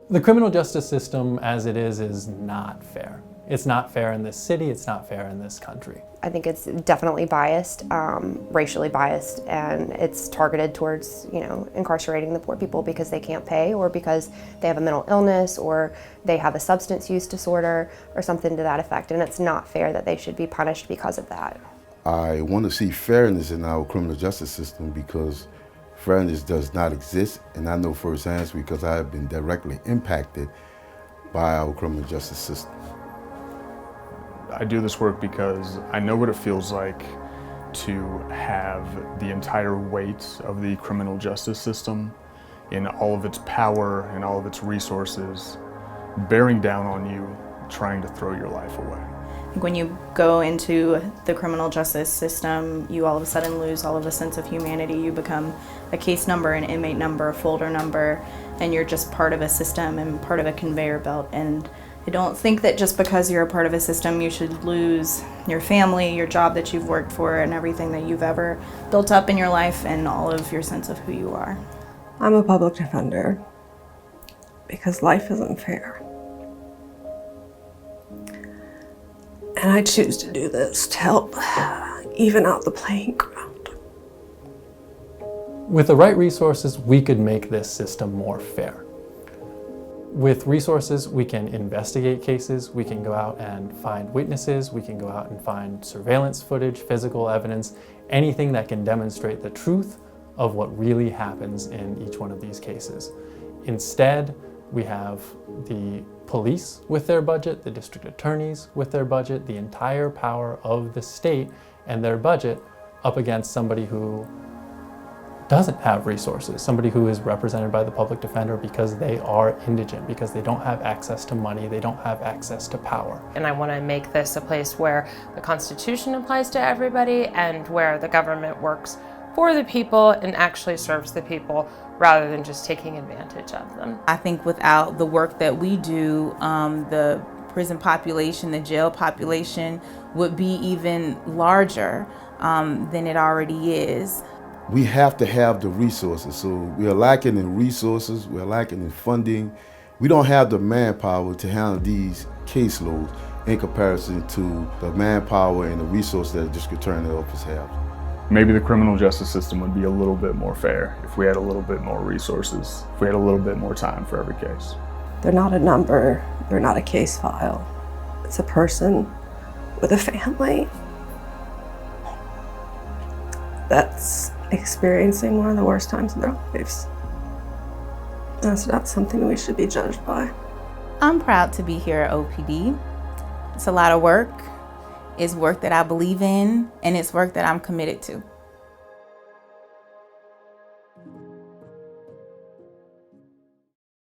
The criminal justice system as it is not fair. It's not fair in this city, it's not fair in this country. I think it's definitely biased, racially biased, and it's targeted towards, incarcerating the poor people because they can't pay, or because they have a mental illness, or they have a substance use disorder, or something to that effect, and it's not fair that they should be punished because of that. I want to see fairness in our criminal justice system because fairness does not exist, and I know firsthand because I have been directly impacted by our criminal justice system. I do this work because I know what it feels like to have the entire weight of the criminal justice system in all of its power and all of its resources bearing down on you, trying to throw your life away. When you go into the criminal justice system, you all of a sudden lose all of a sense of humanity. You become a case number, an inmate number, a folder number, and you're just part of a system and part of a conveyor belt. And I don't think that just because you're a part of a system, you should lose your family, your job that you've worked for, and everything that you've ever built up in your life, and all of your sense of who you are. I'm a public defender because life isn't fair. And I choose to do this to help even out the playing ground. With the right resources, we could make this system more fair. With resources, we can investigate cases, we can go out and find witnesses, we can go out and find surveillance footage, physical evidence, anything that can demonstrate the truth of what really happens in each one of these cases. Instead, we have the police with their budget, the district attorneys with their budget, the entire power of the state and their budget up against somebody who doesn't have resources, somebody who is represented by the public defender because they are indigent, because they don't have access to money, they don't have access to power. And I want to make this a place where the Constitution applies to everybody and where the government works for the people and actually serves the people rather than just taking advantage of them. I think without the work that we do, the prison population, the jail population would be even larger than it already is. We have to have the resources. So we are lacking in resources, we are lacking in funding. We don't have the manpower to handle these caseloads in comparison to the manpower and the resources that the district attorney office have. Maybe the criminal justice system would be a little bit more fair if we had a little bit more resources, if we had a little bit more time for every case. They're not a number, they're not a case file. It's a person with a family that's experiencing one of the worst times of their lives. That's not something we should be judged by. I'm proud to be here at OPD. It's a lot of work. It's work that I believe in, and it's work that I'm committed to.